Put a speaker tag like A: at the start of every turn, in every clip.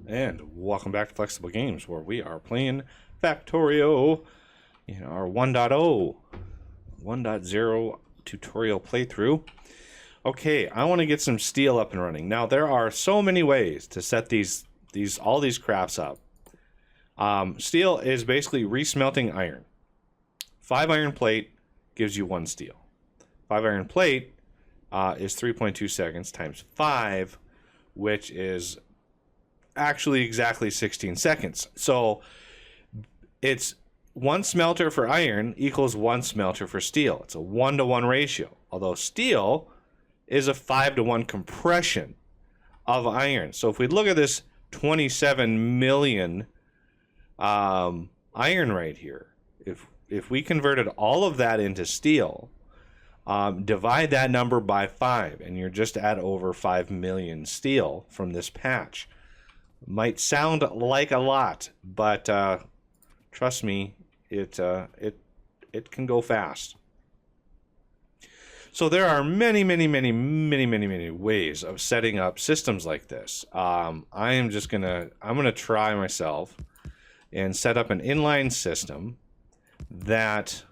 A: And welcome back to Flexible Games, where we are playing Factorio in our 1.0 tutorial playthrough. Okay, I want to get some steel up and running. Now, there are so many ways to set all these crafts up. Steel is basically resmelting iron. 5 iron plate gives you 1 steel. 5 iron plate is 3.2 seconds times 5, which is actually exactly 16 seconds. So it's 1 smelter for iron equals 1 smelter for steel. It's a 1-to-1 ratio. Although steel is a 5-to-1 compression of iron. So if we look at this 27 million iron right here, if we converted all of that into steel, divide that number by 5, and you're just at over 5 million steel from this patch. Might sound like a lot, but trust me, it can go fast. So there are many ways of setting up systems like this. I'm gonna try myself and set up an inline system that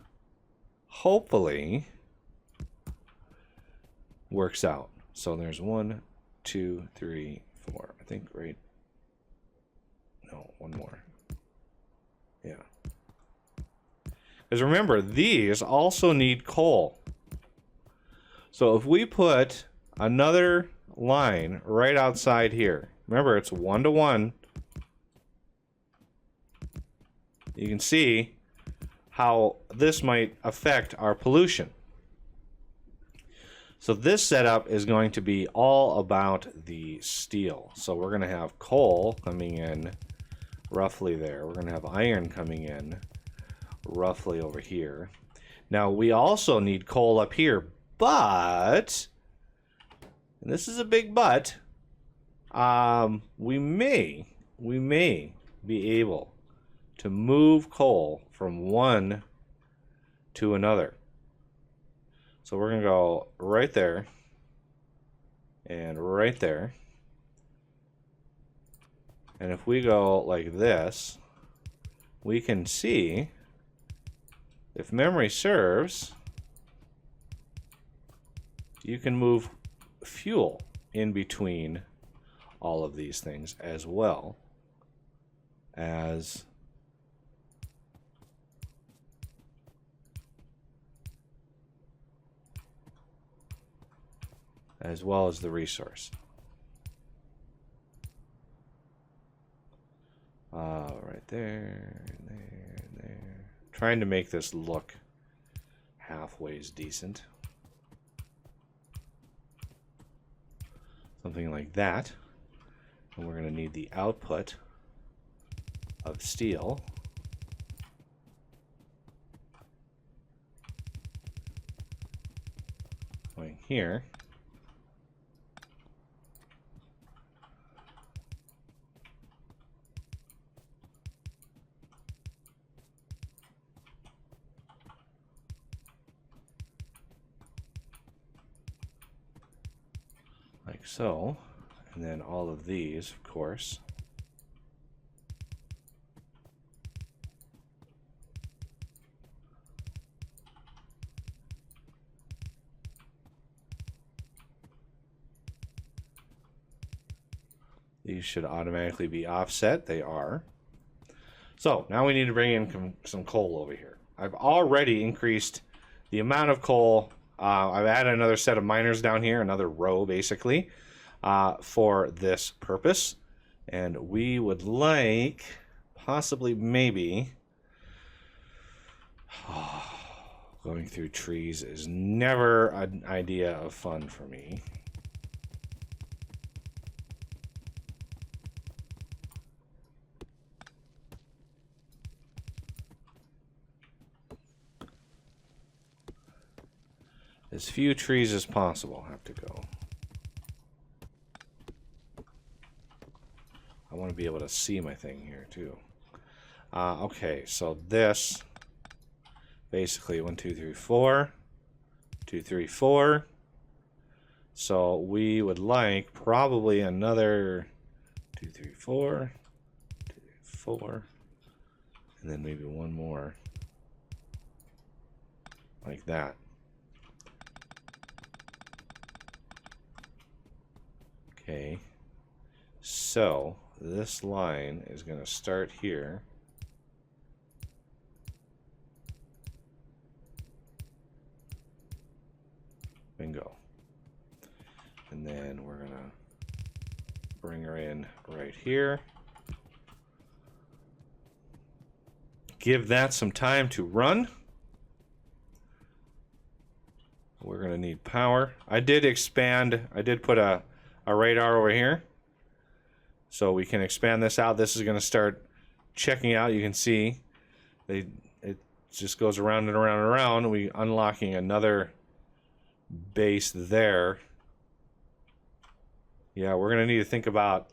A: hopefully works out. So there's 1, 2, 3, 4. I think, right? No, 1 more. Yeah. Because remember, these also need coal. So if we put another line right outside here, remember it's 1-to-1, you can see how this might affect our pollution. So this setup is going to be all about the steel. So we're going to have coal coming in roughly there. We're going to have iron coming in roughly over here. Now we also need coal up here, but, and this is a big but, we may be able to move coal from one to another. So we're going to go right there and right there. And if we go like this, we can see, if memory serves, you can move fuel in between all of these things as well as the resource. Right there, there. Trying to make this look halfways decent. Something like that. And we're going to need the output of steel. Going here. Like so, and then all of these, of course. These should automatically be offset. They are. So now we need to bring in some coal over here. I've already increased the amount of coal. I've added another set of miners down here, another row basically, for this purpose. And we would like, possibly, maybe, going through trees is never an idea of fun for me. As few trees as possible have to go. I want to be able to see my thing here too. Okay, so this basically 1, 2, 3, 4, 2, 3, 4. So we would like probably another 2, 3, 4. 2, 4. And then maybe one more. Like that. Okay. So this line is going to start here. Bingo. And then we're going to bring her in right here. Give that some time to run. We're going to need power. I did expand. I did put a radar over here. So we can expand this out. This is going to start checking out. You can see it just goes around and around and around. We unlocking another base there. Yeah, we're going to need to think about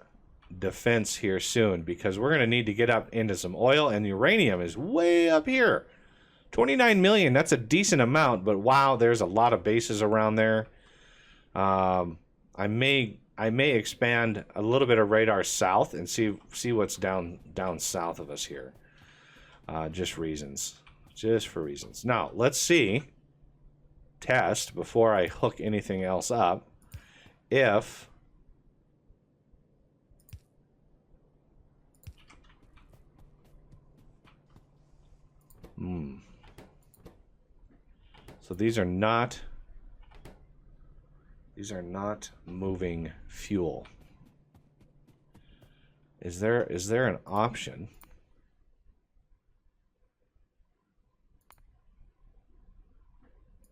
A: defense here soon, because we're going to need to get up into some oil, and uranium is way up here. 29 million, that's a decent amount, but wow, there's a lot of bases around there. I may expand a little bit of radar south and see what's down south of us here. Just for reasons. Now, let's see, test before I hook anything else up, if so these are not moving fuel. Is there an option?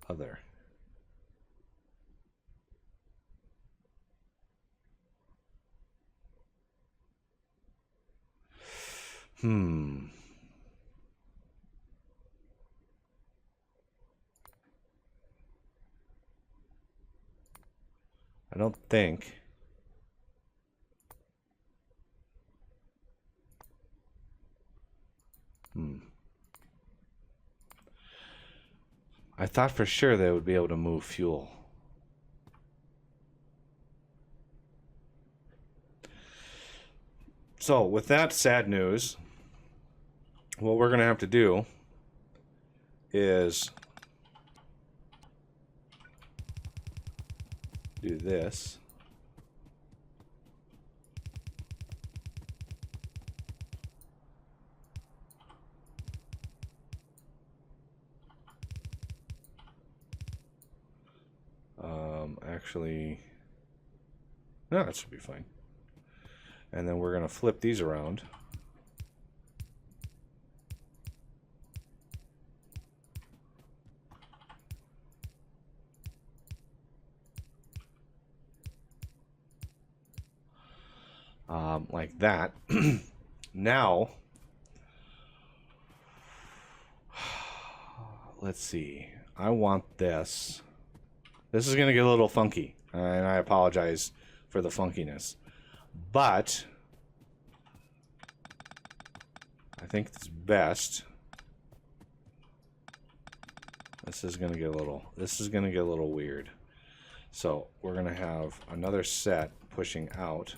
A: Other. I don't think. I thought for sure they would be able to move fuel. So, with that sad news, what we're going to have to do is do this. Actually, no, that should be fine. And then we're going to flip these around. Like that. Now, let's see. I want this. This is going to get a little funky, and I apologize for the funkiness. But I think it's best. This is going to get a little weird. So we're going to have another set pushing out.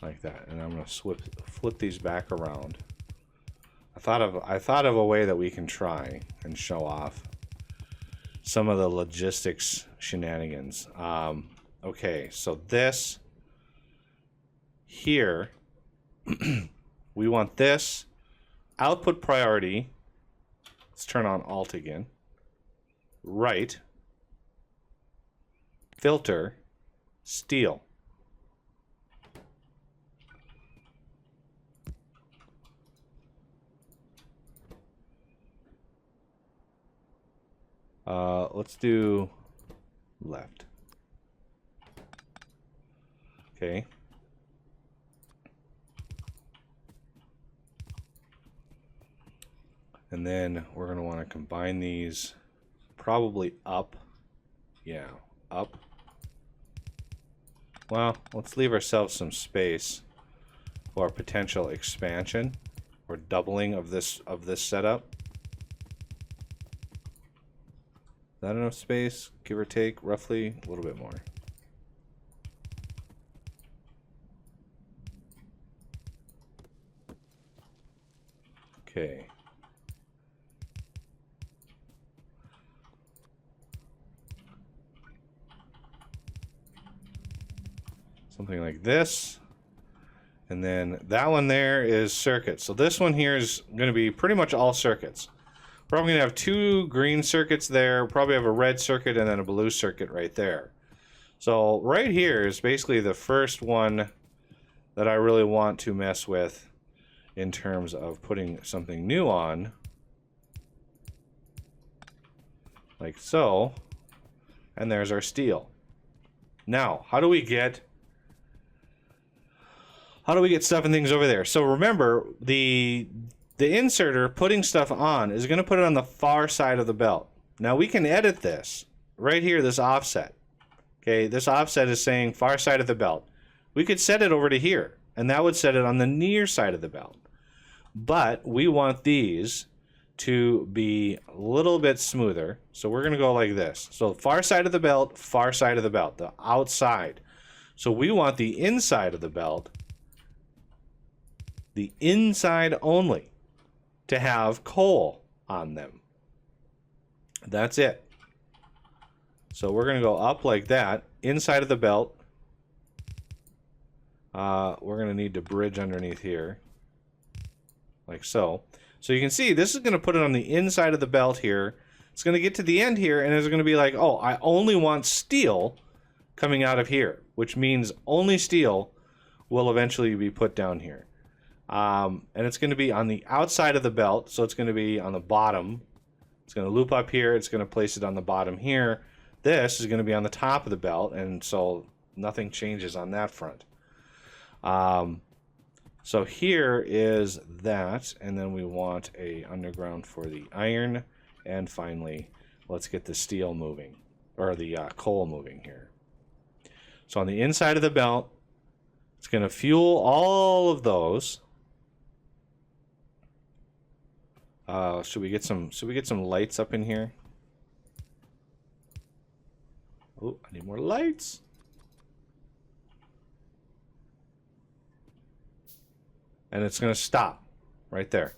A: Like that, and I'm going to flip these back around. I thought of a way that we can try and show off some of the logistics shenanigans. Okay, so this here, we want this output priority. Let's turn on alt again. Right. Filter. Steel. Let's do left. Okay. And then we're going to want to combine these probably up. Yeah, up. Well, let's leave ourselves some space for potential expansion. or doubling of this setup. Is that enough space? Give or take, roughly a little bit more. Okay. Something like this. And then that one there is circuits. So this one here is going to be pretty much all circuits. We're probably going to have 2 green circuits there. We'll probably have a red circuit and then a blue circuit right there. So right here is basically the first one that I really want to mess with in terms of putting something new on. Like so. And there's our steel. Now, how do we get stuff and things over there? So remember, the inserter putting stuff on is going to put it on the far side of the belt. Now we can edit this right here, this offset. Okay, this offset is saying far side of the belt. We could set it over to here, and that would set it on the near side of the belt. But we want these to be a little bit smoother, so we're going to go like this. So far side of the belt, the outside. So we want the inside of the belt, the inside only, to have coal on them. That's it. So we're going to go up like that, inside of the belt. We're going to need to bridge underneath here, like so. So you can see this is going to put it on the inside of the belt here. It's going to get to the end here, and it's going to be like, oh, I only want steel coming out of here, which means only steel will eventually be put down here. And it's going to be on the outside of the belt, so it's going to be on the bottom. It's going to loop up here. It's going to place it on the bottom here. This is going to be on the top of the belt, and so nothing changes on that front. So here is that, and then we want a underground for the iron, and finally, let's get the steel moving, or the coal moving here. So on the inside of the belt, it's going to fuel all of those. Should we get some lights up in here? Oh, I need more lights. And it's going to stop right there.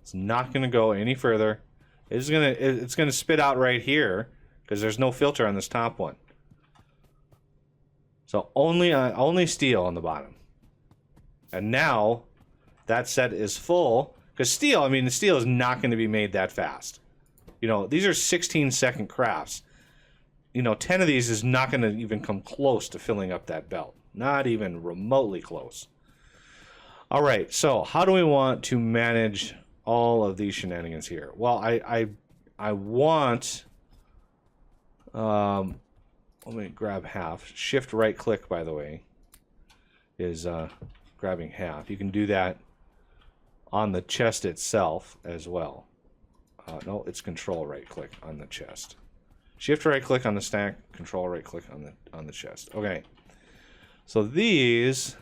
A: It's not going to go any further. It's going to spit out right here because there's no filter on this top one. So only steel on the bottom. And now that set is full because steel, I mean, the steel is not going to be made that fast. You know, these are 16-second crafts. You know, 10 of these is not going to even come close to filling up that belt. Not even remotely close. All right, so how do we want to manage all of these shenanigans here? Well, I want, let me grab half. Shift right click, by the way, is grabbing half. You can do that on the chest itself as well. No, it's control right click on the chest. Shift right click on the stack, control right click on the chest. Okay, so these.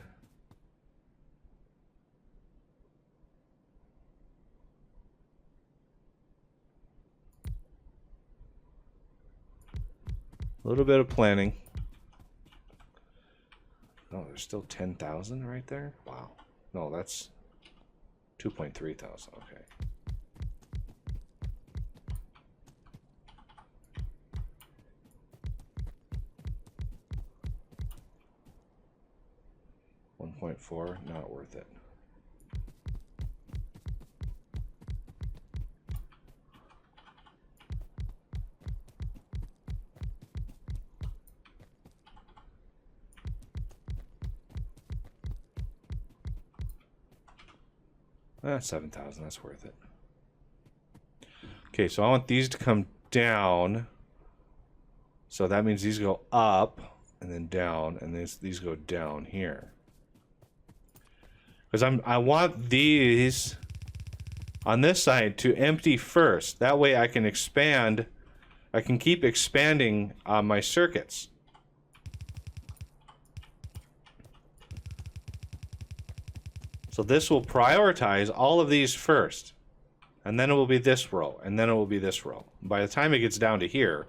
A: A little bit of planning. Oh, there's still 10,000 right there? Wow. No, that's 2.3 thousand. Okay. $1.4, not worth it. Ah, 7,000, that's worth it. Okay, so I want these to come down. So that means these go up and then down, and these go down here. Because I want these on this side to empty first. That way I can expand. I can keep expanding my circuits. So this will prioritize all of these first. And then it will be this row. And then it will be this row. By the time it gets down to here,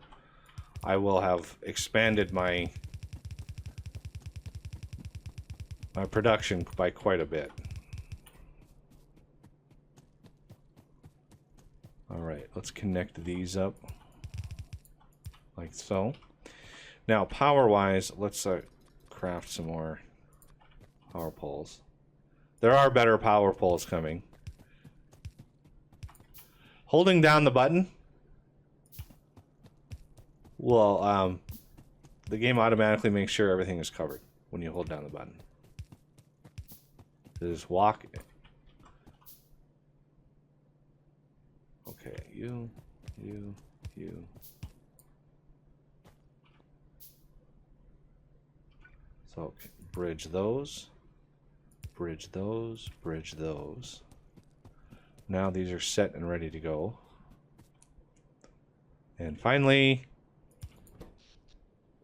A: I will have expanded my production by quite a bit. Alright, let's connect these up. Like so. Now, power-wise, let's craft some more power poles. There are better power poles coming. Holding down the button will, the game automatically makes sure everything is covered when you hold down the button. So just walk. Okay, you. So, okay, bridge those. Bridge those. Bridge those. Now these are set and ready to go. And finally,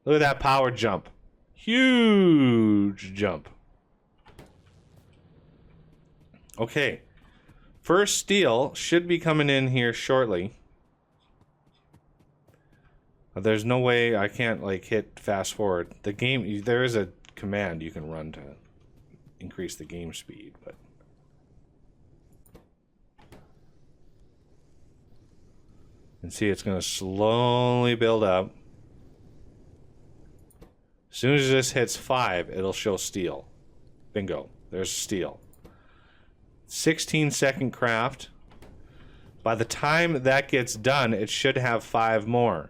A: look at that power jump. Huge jump. Okay. First steel should be coming in here shortly. There's no way I can't like hit fast forward. The game, there is a command you can run to increase the game speed, but and see it's going to slowly build up. As soon as this hits 5, it'll show steel. Bingo. There's steel. 16-second craft. By the time that gets done, it should have 5 more.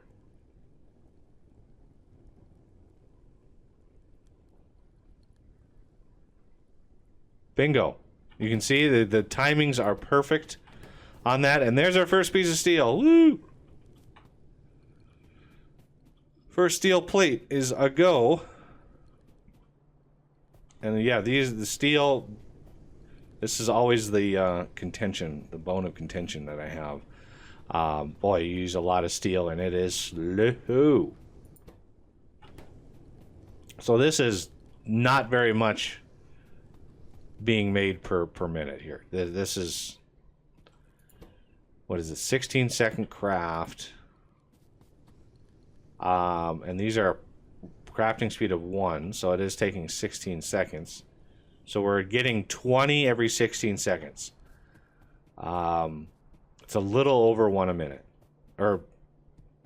A: Bingo. You can see the timings are perfect on that. And there's our first piece of steel. Woo! First steel plate is a go. And yeah, the steel, this is always the contention, the bone of contention that I have. Boy, you use a lot of steel and it is slow. So this is not very much being made per minute here. This is, what is it, 16-second craft. And these are crafting speed of 1, so it is taking 16 seconds. So we're getting 20 every 16 seconds. It's a little over 1 a minute. Or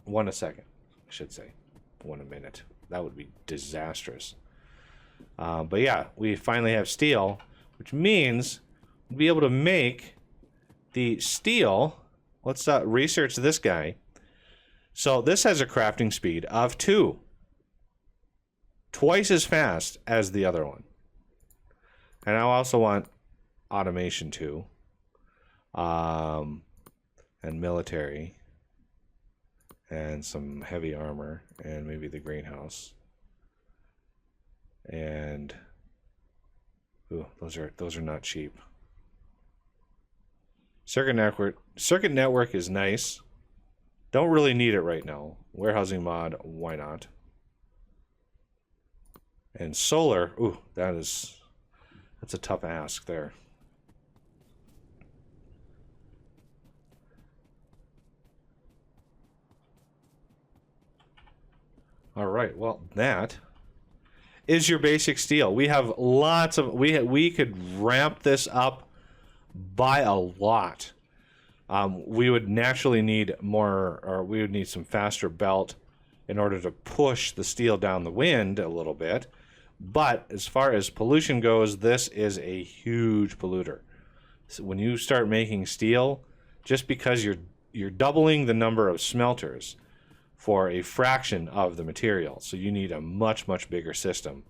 A: 1 a second, I should say. 1 a minute. That would be disastrous. But yeah, we finally have steel, which means we'll be able to make the steel. Let's research this guy. So this has a crafting speed of 2. Twice as fast as the other one. And I also want automation too. And military. And some heavy armor. And maybe the greenhouse. And ooh, those are not cheap. Circuit network is nice. Don't really need it right now. Warehousing mod, why not? And solar, ooh, that's a tough ask there. All right, well, that is your basic steel. We have lots of, we could ramp this up by a lot. We would naturally need more, or we would need some faster belt in order to push the steel down the wind a little bit. But as far as pollution goes, this is a huge polluter. So when you start making steel, just because you're doubling the number of smelters for a fraction of the material, so you need a much, much bigger system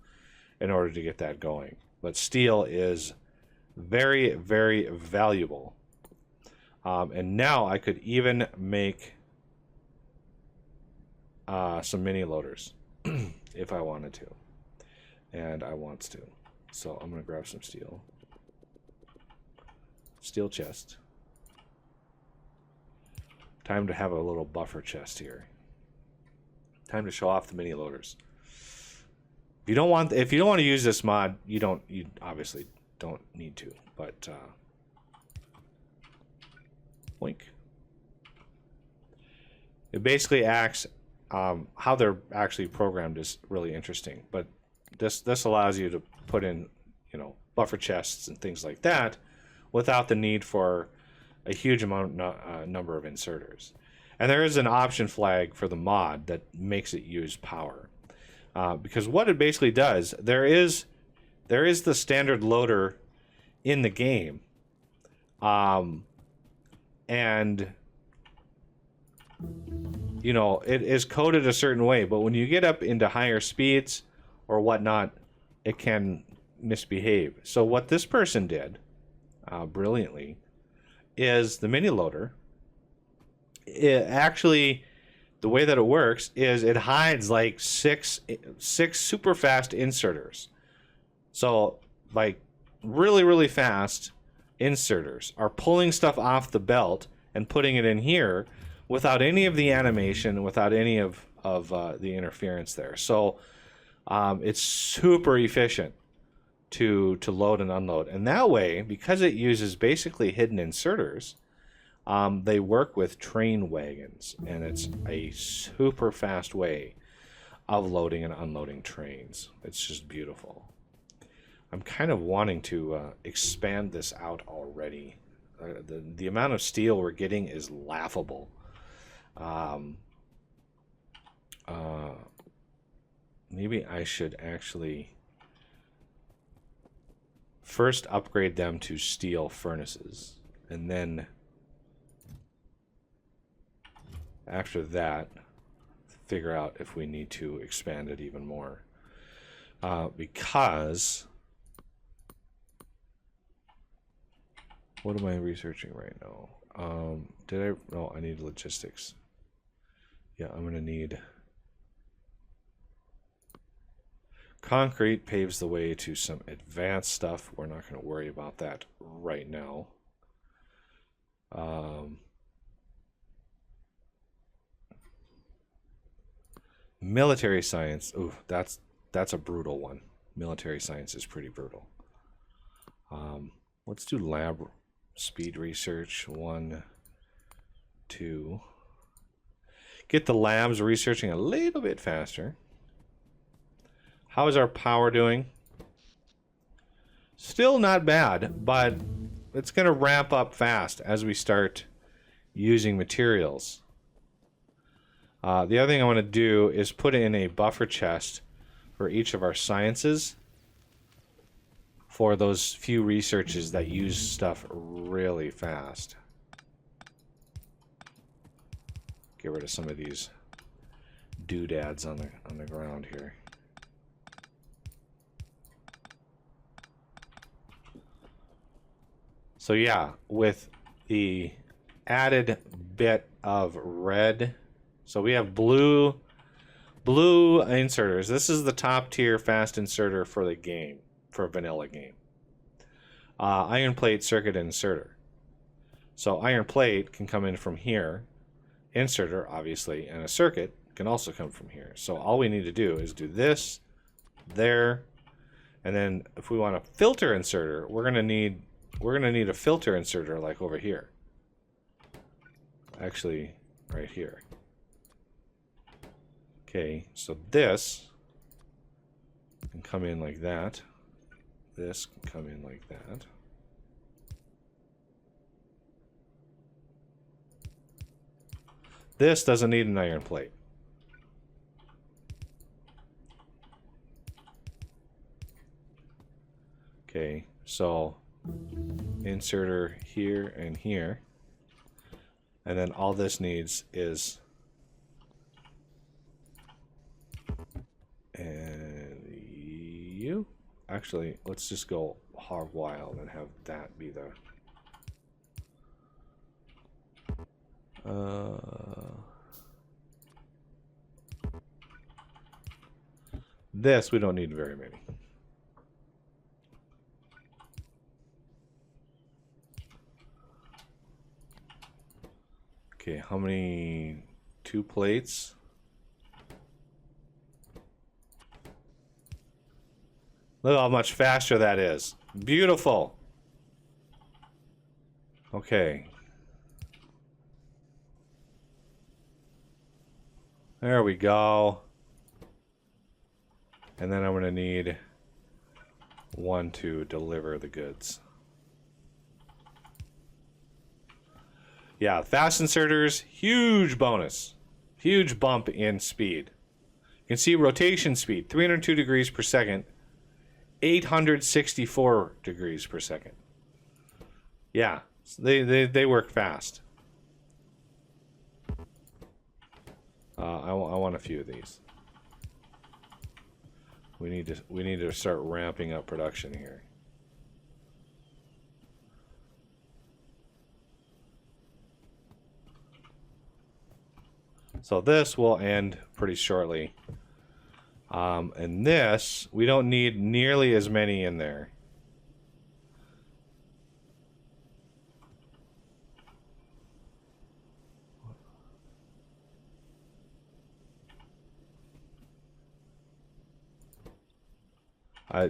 A: in order to get that going. But steel is very, very valuable. And now I could even make some mini loaders if I wanted to. And I want to. So I'm going to grab some steel. Steel chest. Time to have a little buffer chest here. Time to show off the mini loaders. If you don't want to use this mod, you obviously don't need to, but blink. It basically acts, how they're actually programmed is really interesting, but this allows you to put in, you know, buffer chests and things like that without the need for a huge number of inserters. And there is an option flag for the mod that makes it use power. Because what it basically does, there is the standard loader in the game. And you know, it is coded a certain way, but when you get up into higher speeds or whatnot, it can misbehave. So what this person did, brilliantly, is the mini loader. It actually, the way that it works is it hides like six super fast inserters. So like really fast inserters are pulling stuff off the belt and putting it in here without any of the animation, without any of the interference there. So it's super efficient to load and unload. And that way, because it uses basically hidden inserters, they work with train wagons, and it's a super fast way of loading and unloading trains. It's just beautiful. I'm kind of wanting to expand this out already. The amount of steel we're getting is laughable. Maybe I should actually first upgrade them to steel furnaces, and then after that figure out if we need to expand it even more, because what am I researching right now? No, I need logistics. Yeah, I'm gonna need concrete. Paves the way to some advanced stuff. We're not going to worry about that right now. Military science. Ooh, that's a brutal one. Military science is pretty brutal. Let's do lab speed research. 1, 2. Get the labs researching a little bit faster. How is our power doing? Still not bad, but it's going to ramp up fast as we start using materials. The other thing I want to do is put in a buffer chest for each of our sciences for those few researches that use stuff really fast. Get rid of some of these doodads on the ground here. So yeah, with the added bit of red, so we have blue inserters. This is the top tier fast inserter for the game, for a vanilla game. Iron plate, circuit, inserter. So iron plate can come in from here, inserter obviously, and a circuit can also come from here. So all we need to do is do this, there, and then if we want a filter inserter, we're gonna need a filter inserter like over here. Actually, right here. Okay, so this can come in like that. This can come in like that. This doesn't need an iron plate. Okay, so inserter here and here, and then all this needs is you. Actually, let's just go hog wild and have that be the this we don't need very many. Okay, how many? 2 plates. Look how much faster that is. Beautiful. Okay. There we go. And then I'm going to need one to deliver the goods. Yeah, fast inserters, huge bonus. Huge bump in speed. You can see rotation speed, 302 degrees per second, 864 degrees per second. Yeah, they work fast. I want a few of these. We need to start ramping up production here. So this will end pretty shortly. And this, we don't need nearly as many in there.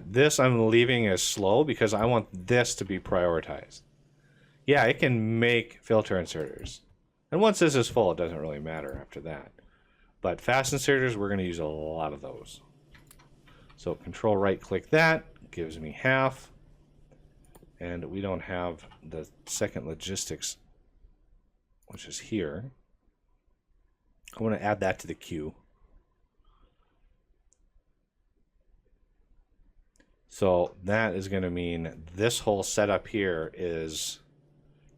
A: This I'm leaving as slow because I want this to be prioritized. Yeah, it can make filter inserters. And once this is full, it doesn't really matter after that. But fast inserters, we're going to use a lot of those. So control right click that, gives me half. And we don't have the second logistics, which is here. I want to add that to the queue. So that is going to mean this whole setup here is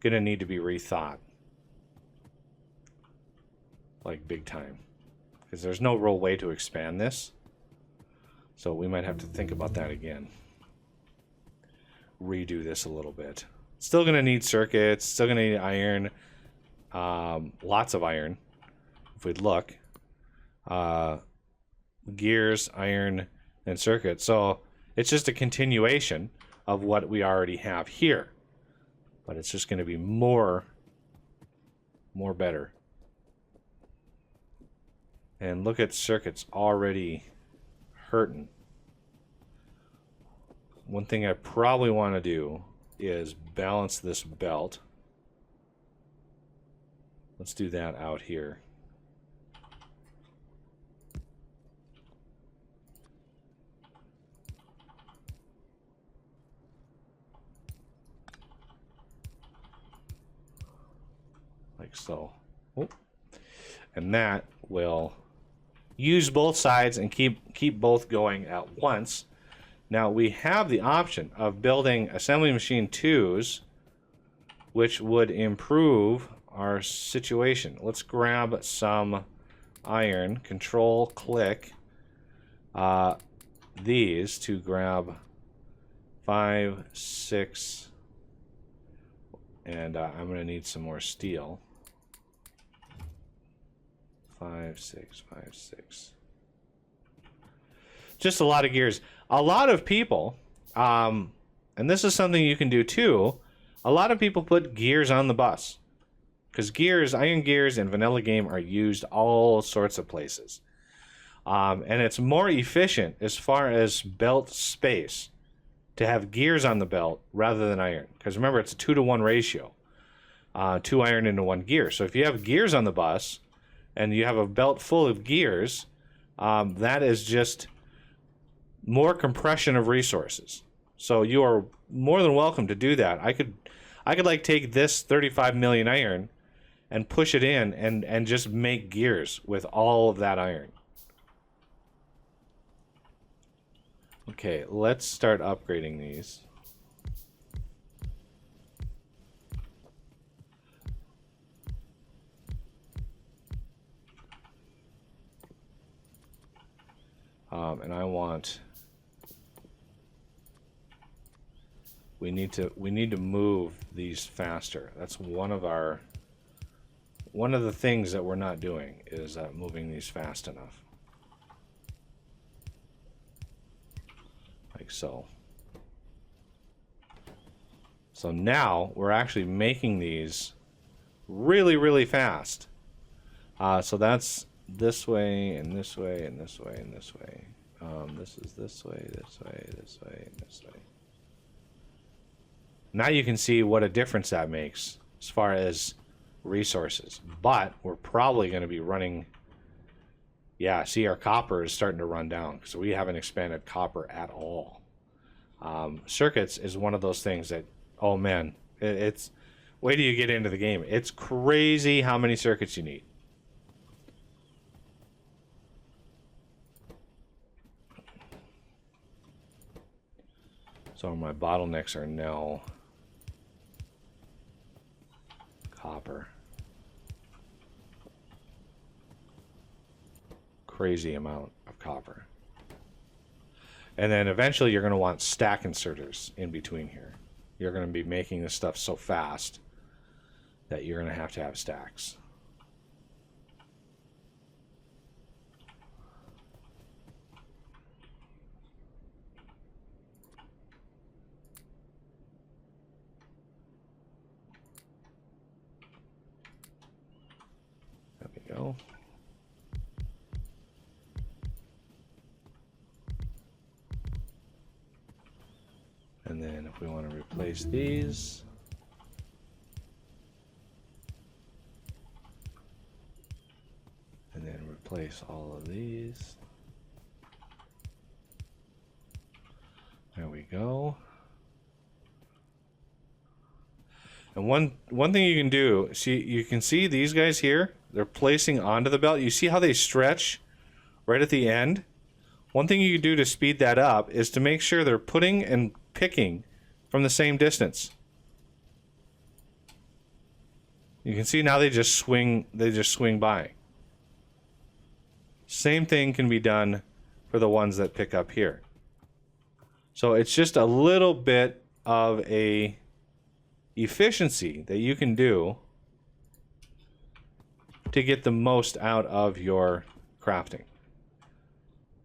A: going to need to be rethought. Like big time. Because there's no real way to expand this. So we might have to think about that again. Redo this a little bit. Still going to need circuits. Still going to need iron. Lots of iron. If we look. Gears, iron, and circuits. So it's just a continuation of what we already have here. But it's just going to be more better. And look at circuits already hurting. One thing I probably want to do is balance this belt. Let's do that out here. Like so. Oh. And that will use both sides and keep both going at once. Now we have the option of building assembly machine 2s, which would improve our situation. Let's grab some iron, control click these to grab 5, 6, and I'm going to need some more steel. 5, 6, 5, 6. Just a lot of gears. A lot of people, and this is something you can do too, a lot of people put gears on the bus. Because gears, iron gears in vanilla game are used all sorts of places. And it's more efficient as far as belt space to have gears on the belt rather than iron. Because remember, it's a 2-to-1 ratio. 2 iron into 1 gear. So if you have gears on the bus and you have a belt full of gears, that is just more compression of resources. So you are more than welcome to do that. I could like take this 35 million iron and push it in and just make gears with all of that iron. Okay, let's start upgrading these. And I want... We need to move these faster. That's one of the things that we're not doing is moving these fast enough. Like so. So now we're actually making these really, really fast. So that's this way and this way and this way and this way. This is this way, this way, this way, and this way. Now you can see what a difference that makes as far as resources. But we're probably going to be running... Yeah, see, our copper is starting to run down because we haven't expanded copper at all. Circuits is one of those things that, oh man, it's... Wait till you get into the game. It's crazy how many circuits you need. So my bottlenecks are now copper. Crazy amount of copper. And then eventually you're going to want stack inserters in between here. You're going to be making this stuff so fast that you're going to have stacks. There we go. And then if we want to replace these, and then replace all of these. There we go. And one thing you can do, see, you can see these guys here, they're placing onto the belt. You see how they stretch right at the end? One thing you can do to speed that up is to make sure they're putting and picking from the same distance. You can see now they just swing by. Same thing can be done for the ones that pick up here. So it's just a little bit of a efficiency that you can do to get the most out of your crafting.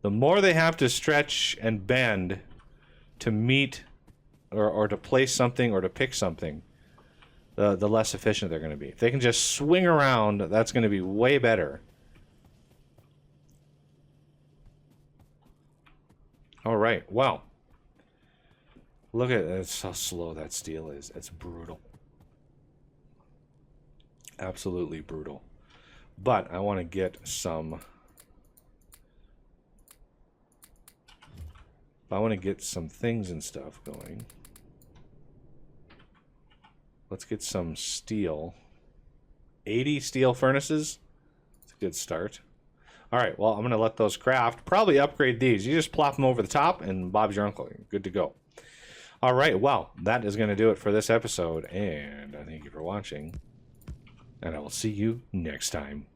A: The more they have to stretch and bend to meet or to place something or to pick something, the less efficient they're going to be. If they can just swing around, that's going to be way better. All right, well, look at that's how slow that steel is. It's brutal. Absolutely brutal. But I want to get some... I want to get some things and stuff going. Let's get some steel. 80 steel furnaces. That's a good start. All right, well, I'm going to let those craft. Probably upgrade these. You just plop them over the top, and Bob's your uncle. You're good to go. All right, well, that is going to do it for this episode, and I thank you for watching, and I will see you next time.